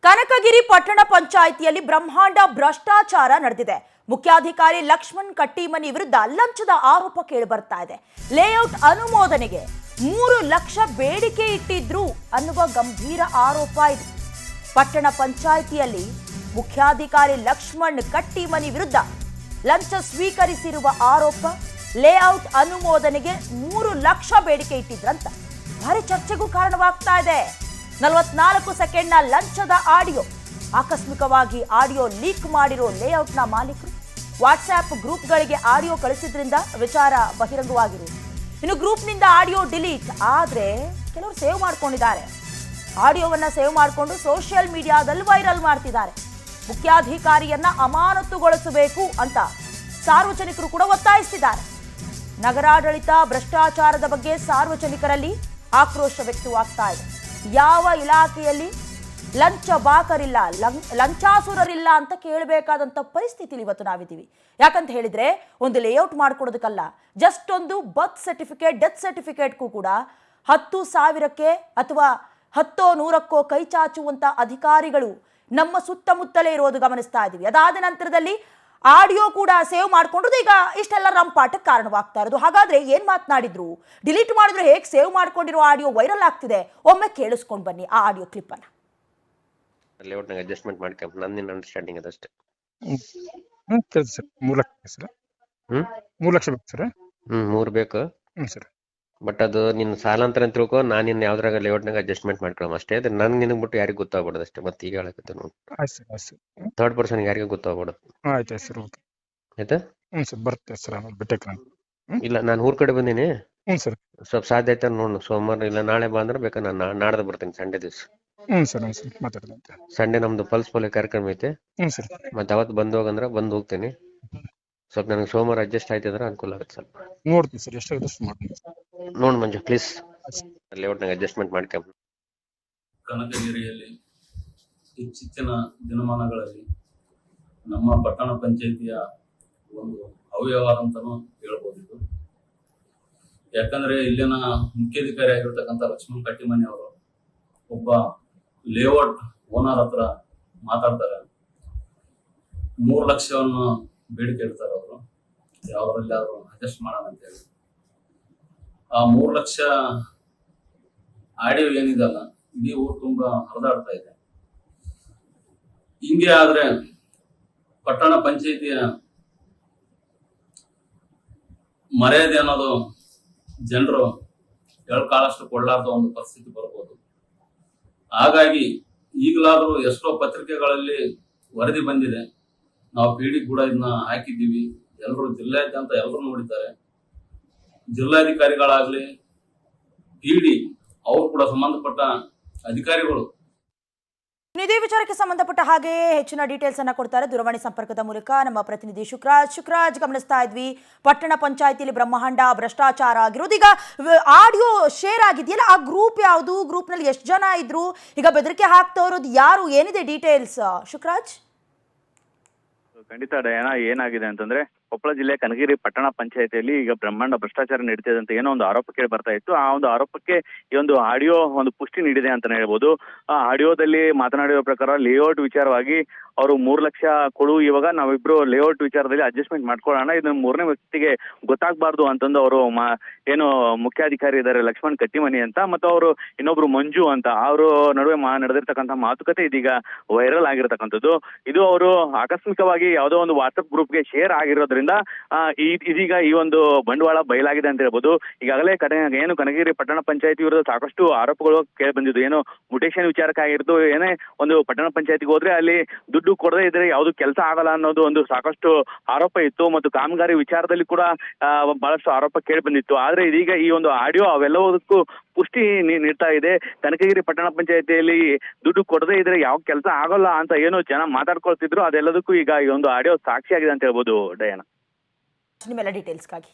ಕನಕಗಿರಿ ಪಟ್ಟಣ ಪಂಚಾಯಿತಿಯಲ್ಲಿ ಬ್ರಹ್ಮಾಂಡ ಭ್ರಷ್ಟಾಚಾರ ನಡೆದಿದೆ. ಮುಖ್ಯಾಧಿಕಾರಿ ಲಕ್ಷ್ಮಣ್ ಕಟ್ಟಿಮನಿ ವಿರುದ್ಧ ಲಂಚದ ಆರೋಪ ಕೇಳಿಬರ್ತಾ ಇದೆ. ಲೇಔಟ್ ಅನುಮೋದನೆಗೆ 3 ಲಕ್ಷ ಬೇಡಿಕೆ ಇಟ್ಟಿದ್ರು ಅನ್ನುವ ಗಂಭೀರ ಆರೋಪ ಇದೆ. ಪಟ್ಟಣ ಪಂಚಾಯಿತಿಯಲ್ಲಿ ಮುಖ್ಯಾಧಿಕಾರಿ ಲಕ್ಷ್ಮಣ್ ಕಟ್ಟಿಮನಿ ವಿರುದ್ಧ ಲಂಚ ಸ್ವೀಕರಿಸಿರುವ ಆರೋಪ. ಲೇಔಟ್ ಅನುಮೋದನೆಗೆ 3 ಲಕ್ಷ ಬೇಡಿಕೆ ಇಟ್ಟಿದ್ರಂತ ಭಾರಿ ಚರ್ಚೆಗೂ ಕಾರಣವಾಗ್ತಾ ಇದೆ. 44 ಸೆಕೆಂಡ್ನ ಲಂಚದ ಆಡಿಯೋ. ಆಕಸ್ಮಿಕವಾಗಿ ಆಡಿಯೋ ಲೀಕ್ ಮಾಡಿರೋ ಲೇಔಟ್ನ ಮಾಲೀಕರು ವಾಟ್ಸ್ಆಪ್ ಗ್ರೂಪ್ಗಳಿಗೆ ಆಡಿಯೋ ಕಳಿಸಿದ್ರಿಂದ ವಿಚಾರ ಬಹಿರಂಗವಾಗಿರುವುದು. ಇನ್ನು ಗ್ರೂಪ್ನಿಂದ ಆಡಿಯೋ ಡಿಲೀಟ್ ಆದರೆ ಕೆಲವರು ಸೇವ್ ಮಾಡ್ಕೊಂಡಿದ್ದಾರೆ. ಆಡಿಯೋವನ್ನ ಸೇವ್ ಮಾಡಿಕೊಂಡು ಸೋಷಿಯಲ್ ಮೀಡಿಯಾದಲ್ಲಿ ವೈರಲ್ ಮಾಡ್ತಿದ್ದಾರೆ. ಮುಖ್ಯಾಧಿಕಾರಿಯನ್ನ ಅಮಾನತುಗೊಳಿಸಬೇಕು ಅಂತ ಸಾರ್ವಜನಿಕರು ಕೂಡ ಒತ್ತಾಯಿಸಿದ್ದಾರೆ. ನಗರಾಡಳಿತ ಭ್ರಷ್ಟಾಚಾರದ ಬಗ್ಗೆ ಸಾರ್ವಜನಿಕರಲ್ಲಿ ಆಕ್ರೋಶ ವ್ಯಕ್ತವಾಗ್ತಾ ಇದೆ. ಯಾವ ಇಲಾಖೆಯಲ್ಲಿ ಲಂಚ ಬಾಕರಿಲ್ಲ, ಲಂಚಾಸುರರಿಲ್ಲ ಅಂತ ಕೇಳಬೇಕಾದಂಥ ಪರಿಸ್ಥಿತಿಲಿ ಇವತ್ತು ನಾವಿದ್ದೀವಿ. ಯಾಕಂತ ಹೇಳಿದ್ರೆ ಒಂದು ಲೇಔಟ್ ಮಾಡ್ಕೊಡೋದಕ್ಕಲ್ಲ, ಜಸ್ಟ್ ಒಂದು ಬರ್ತ್ ಸರ್ಟಿಫಿಕೇಟ್, ಡೆತ್ ಸರ್ಟಿಫಿಕೇಟ್ಗೂ ಕೂಡ 10,000ಕ್ಕೆ ಅಥವಾ 100-100ಕ್ಕೋ ಕೈ ಚಾಚುವಂತ ಅಧಿಕಾರಿಗಳು ನಮ್ಮ ಸುತ್ತಮುತ್ತಲೇ ಇರೋದು ಗಮನಿಸ್ತಾ ಇದ್ದೀವಿ. ಅದಾದ ನಂತರದಲ್ಲಿ ಆಡಿಯೋ ಕೂಡ ಸೇವ್ ಮಾಡ್ಕೊಂಡ್ರು. ಈಗ ಇಷ್ಟೆಲ್ಲ ರಂಪಾಟಕ್ಕೆ ಕಾರಣವಾಗ್ತಾ ಇರೋದು. ಹಾಗಾದ್ರೆ ಏನ್ ಮಾತನಾಡಿದ್ರು, ಡಿಲೀಟ್ ಮಾಡಿದ್ರು, ಹೇಗೆ ಸೇವ್ ಮಾಡ್ಕೊಂಡಿರೋ ಆಡಿಯೋ ವೈರಲ್ ಆಗ್ತಿದೆ, ಒಮ್ಮೆ ಕೇಳಿಸ್ಕೊಂಡು ಬನ್ನಿ ಆ ಆಡಿಯೋ ಕ್ಲಿಪ್ ಅನ್ನ. ಲೇಔಟ್ನಾಗ ಅಡ್ಜಸ್ಟ್ಮೆಂಟ್ ಮಾಡ್ಕೊಂಡು ನನ್ನ ಅಂಡರ್ಸ್ಟ್ಯಾಂಡಿಂಗ್ ಅದಷ್ಟೇ. 3 ಲಕ್ಷ ಸರ್. 3 ಲಕ್ಷ ಬೇಕು ಸರ್. 3 ಬೇಕು ಸರ್. ಬಟ್ ಅದು ನಿನ್ನ ಸಾಲ ಅಂತ ತಿಳ್ಕೊ, ನಾನು ನಿನ್ನ ಯಾವ್ದ್ರಾಗ ಲೇಔಟ್ನಾಗ ಅಡ್ಜಸ್ಟ್ಮೆಂಟ್ ಮಾಡ್ಕೊಳ್ಳೋ ಅಷ್ಟೇ. ಅದು ನನ್ಗೆ ನಿನಗೆ ಬಿಟ್ಟು ಯಾರಿಗೂ ಗೊತ್ತಾಗ್ಬಾರ್ದು ಅಷ್ಟೇ. ಮತ್ತೆ ಈಗ ಹೇಳಕತ್ತೆ ನೋಡಿ, ಆಯ್ತು ಸರ್. ಆಯ್ತು ಸರ್. ಥರ್ಡ್ ಪರ್ಸನ್ ಯಾರಿಗೂ ಗೊತ್ತಾಗ್ಬಾರ್ದು. ಆಯ್ತು ಸರ್. ಓಕೆ ಆಯ್ತಾ? ಸರ್. ಬರ್ತೇವೆ ಸರ್. ಆಮೇಲೆ ಬಿಟ್ಟಕ್ಕೆ ನಾನು ಇಲ್ಲ, ನಾನು ಊರ್ ಕಡೆ ಬಂದೀನಿ. ಸರ್. ಸ್ವಲ್ಪ ಸಾಧ್ಯ ಆಯ್ತಾ ನೋಡು, ಸೋಮವಾರ ಇಲ್ಲ ನಾಳೆ ಬಾ ಅಂದ್ರೆ ಬೇಕಾ ನಾನು ನಾಡ್ದು ಬರ್ತೀನಿ, ಸಂಡೇ ದಿವಸ. ಸರ್. ಸರ್ ಮಾತಾಡ್ದಂತೆ. ಸಂಡೇ ನಮ್ದು ಪಲ್ಸ್ ಪೋಲಿಯೋ ಕಾರ್ಯಕ್ರಮ ಐತೆ. ಸರ್. ಮತ್ತೆ ಅವತ್ತು ಬಂದು ಹೋಗಂದ್ರೆ ಬಂದು ಹೋಗ್ತೀನಿ. ಸ್ವಲ್ಪ ನನಗೆ ಸೋಮವಾರ ಅಡ್ಜಸ್ಟ್ ಆಯ್ತಿದ್ರೆ ಅನುಕೂಲ ಆಗುತ್ತೆ. ಸ್ವಲ್ಪ ನೋಡ್ತೀನಿ ಸರ್, ಎಷ್ಟಾಗುತ್ತೆ ಅಷ್ಟು ಮಾಡ್ತೀನಿ. ನೋಡು ಮಂಜು ಪ್ಲೀಸ್, ಲೇಔಟ್ನಾಗ ಅಡ್ಜಸ್ಟ್ಮೆಂಟ್ ಮಾಡ್ಕೊಂಡು. ಕನಕಗಿರಿಯಲ್ಲಿ ಇತ್ತೀಚಿನ ದಿನಮಾನಗಳಲ್ಲಿ ನಮ್ಮ ಪಟ್ಟಣ ಪಂಚಾಯಿತಿಯ ಒಂದು ಅವ್ಯವಹಾರ ಅಂತಾನು ಹೇಳ್ಬೋದಿತ್ತು. ಯಾಕಂದ್ರೆ ಇಲ್ಲಿನ ಮುಖ್ಯಾಧಿಕಾರಿ ಆಗಿರ್ತಕ್ಕಂಥ ಲಕ್ಷ್ಮಣ್ ಕಟ್ಟಿಮನಿ ಅವರು ಒಬ್ಬ ಲೇಔಟ್ ಓನರ್ ಹತ್ರ ಮಾತಾಡ್ತಾರೆ. 3 ಲಕ್ಷವನ್ನು ಬೇಡಿಕೆ ಇಡ್ತಾರೆ ಅವರು, ಯಾವ್ದ್ರಲ್ಲಿ ಅವರು ಅಡ್ಜಸ್ಟ್ ಮಾಡೋಣ ಅಂತ ಹೇಳಿ. ಆ 3 ಲಕ್ಷ ಆಡಿಯೋ ಏನಿದೆಲ್ಲ ಇಡೀ ಊರು ತುಂಬಾ ಹರಿದಾಡ್ತಾ ಇದೆ. ಹಿಂಗೆ ಆದ್ರೆ ಪಟ್ಟಣ ಪಂಚಾಯಿತಿಯ ಮರ್ಯಾದೆ ಅನ್ನೋದು ಜನರು ಹೇಳ್ಕಾಳಷ್ಟು ಕೊಳ್ಳಾರ್ದ ಒಂದು ಪರಿಸ್ಥಿತಿ ಬರ್ಬೋದು. ಹಾಗಾಗಿ ಈಗಲಾದ್ರೂ ಎಷ್ಟೋ ಪತ್ರಿಕೆಗಳಲ್ಲಿ ವರದಿ ಬಂದಿದೆ, ನಾವು PD ಕೂಡ ಇದನ್ನ ಹಾಕಿದ್ದೀವಿ, ಎಲ್ಲರೂ ಜಿಲ್ಲಾದ್ಯಂತ ಎಲ್ಲರೂ ನೋಡಿದ್ದಾರೆ. ಜಿಲ್ಲಾಧಿಕಾರಿಗಳಾಗ್ಲಿ PD ಅವ್ರು ಕೂಡ ಸಂಬಂಧಪಟ್ಟ ಅಧಿಕಾರಿಗಳು ಇದೇ ವಿಚಾರಕ್ಕೆ ಸಂಬಂಧಪಟ್ಟ ಹಾಗೆ ಹೆಚ್ಚಿನ ಡೀಟೇಲ್ಸ್ ಅನ್ನ ಕೊಡ್ತಾರೆ ದೂರವಾಣಿ ಸಂಪರ್ಕದ ಮೂಲಕ ನಮ್ಮ ಪ್ರತಿನಿಧಿ ಶುಕ್ರಾಜ್. ಗಮನಿಸ್ತಾ ಇದ್ವಿ, ಪಟ್ಟಣ ಪಂಚಾಯಿತಿಯಲ್ಲಿ ಬ್ರಹ್ಮಾಂಡ ಭ್ರಷ್ಟಾಚಾರ ಆಗಿರೋದು. ಈಗ ಆಡಿಯೋ ಶೇರ್ ಆಗಿದೆಯಲ್ಲ, ಆ ಗ್ರೂಪ್ ಯಾವುದು, ಗ್ರೂಪ್ ನಲ್ಲಿ ಎಷ್ಟು ಜನ ಇದ್ರು, ಈಗ ಬೆದರಿಕೆ ಹಾಕ್ತಾ ಇರೋದು ಯಾರು, ಏನಿದೆ ಡೀಟೇಲ್ಸ್ ಶುಕ್ರಾಜ್? ಖಂಡಿತ ಡಯಾನ, ಏನಾಗಿದೆ ಅಂತಂದ್ರೆ ಕೊಪ್ಪಳ ಜಿಲ್ಲೆ ಕನಕಗಿರಿ ಪಟ್ಟಣ ಪಂಚಾಯತಿಯಲ್ಲಿ ಈಗ ಬ್ರಹ್ಮಾಂಡ ಭ್ರಷ್ಟಾಚಾರ ನಡೀತಿದೆ ಅಂತ ಏನೋ ಒಂದು ಆರೋಪ ಕೇಳಿ ಬರ್ತಾ ಇತ್ತು. ಆ ಒಂದು ಆರೋಪಕ್ಕೆ ಈ ಒಂದು ಆಡಿಯೋ ಒಂದು ಪುಷ್ಟಿ ನೀಡಿದೆ ಅಂತಾನೆ ಹೇಳ್ಬೋದು. ಆ ಆಡಿಯೋದಲ್ಲಿ ಮಾತನಾಡಿರೋ ಪ್ರಕಾರ ಲೇಔಟ್ ವಿಚಾರವಾಗಿ ಅವರು 3 ಲಕ್ಷ ಕೊಡು, ಇವಾಗ ನಾವಿಬ್ರು ಲೇಔಟ್ ವಿಚಾರದಲ್ಲಿ ಅಡ್ಜಸ್ಟ್ಮೆಂಟ್ ಮಾಡ್ಕೊಳ್ಳೋಣ, ಇದನ್ನ 3ನೇ ವ್ಯಕ್ತಿಗೆ ಗೊತ್ತಾಗಬಾರ್ದು ಅಂತಂದು ಅವರು ಏನು ಮುಖ್ಯಾಧಿಕಾರಿ ಇದ್ದಾರೆ ಲಕ್ಷ್ಮಣ್ ಕಟ್ಟಿಮನಿ ಅಂತ, ಮತ್ತು ಅವರು ಇನ್ನೊಬ್ರು ಮಂಜು ಅಂತ, ಅವರು ನಡುವೆ ನಡೆದಿರ್ತಕ್ಕಂಥ ಮಾತುಕತೆ ಇದೀಗ ವೈರಲ್ ಆಗಿರತಕ್ಕಂಥದ್ದು. ಇದು ಅವರು ಆಕಸ್ಮಿಕವಾಗಿ ಯಾವುದೋ ಒಂದು ವಾಟ್ಸ್ಆಪ್ ಗ್ರೂಪ್ಗೆ ಶೇರ್ ಆಗಿರೋದ್ರಿಂದ ಇದೀಗ ಈ ಒಂದು ಬಂಡವಾಳ ಬಯಲಾಗಿದೆ ಅಂತ ಹೇಳ್ಬೋದು. ಈಗಾಗಲೇ ಏನು ಕನಕಗಿರಿ ಪಟ್ಟಣ ಪಂಚಾಯತಿ ವಿರುದ್ಧ ಸಾಕಷ್ಟು ಆರೋಪಗಳು ಕೇಳಿ ಬಂದಿದ್ದು, ಏನು ಮುಟೇಶನ್ ವಿಚಾರಕ್ಕಾಗಿರ್ದು, ಏನೇ ಒಂದು ಪಟ್ಟಣ ಪಂಚಾಯತಿಗೆ ಹೋದ್ರೆ ಅಲ್ಲಿ ದುಡ್ಡು ಕೊಡದೇ ಇದ್ರೆ ಯಾವ್ದು ಕೆಲಸ ಆಗಲ್ಲ ಅನ್ನೋದು ಒಂದು ಸಾಕಷ್ಟು ಆರೋಪ ಇತ್ತು, ಮತ್ತು ಕಾಮಗಾರಿ ವಿಚಾರದಲ್ಲಿ ಕೂಡ ಬಹಳಷ್ಟು ಆರೋಪ ಕೇಳಿ ಬಂದಿತ್ತು. ಆದ್ರೆ ಇದೀಗ ಈ ಒಂದು ಆಡಿಯೋ ಅವೆಲ್ಲದಕ್ಕೂ ಪುಷ್ಟಿ ನೀಡ್ತಾ ಇದೆ. ಕನಕಗಿರಿ ಪಟ್ಟಣ ಪಂಚಾಯತಿಯಲ್ಲಿ ದುಡ್ಡು ಕೊಡದೇ ಇದ್ರೆ ಯಾವ ಕೆಲಸ ಆಗಲ್ಲ ಅಂತ ಏನು ಜನ ಮಾತಾಡ್ಕೊಳ್ತಿದ್ರು, ಅದೆಲ್ಲದಕ್ಕೂ ಈಗ ಈ ಒಂದು ಆಡಿಯೋ ಸಾಕ್ಷಿಯಾಗಿದೆ ಅಂತ ಹೇಳ್ಬೋದು ಡಯಾನ. ನಿಮ್ಮೆಲ್ಲ ಡೀಟೇಲ್ಸ್ಗಾಗಿ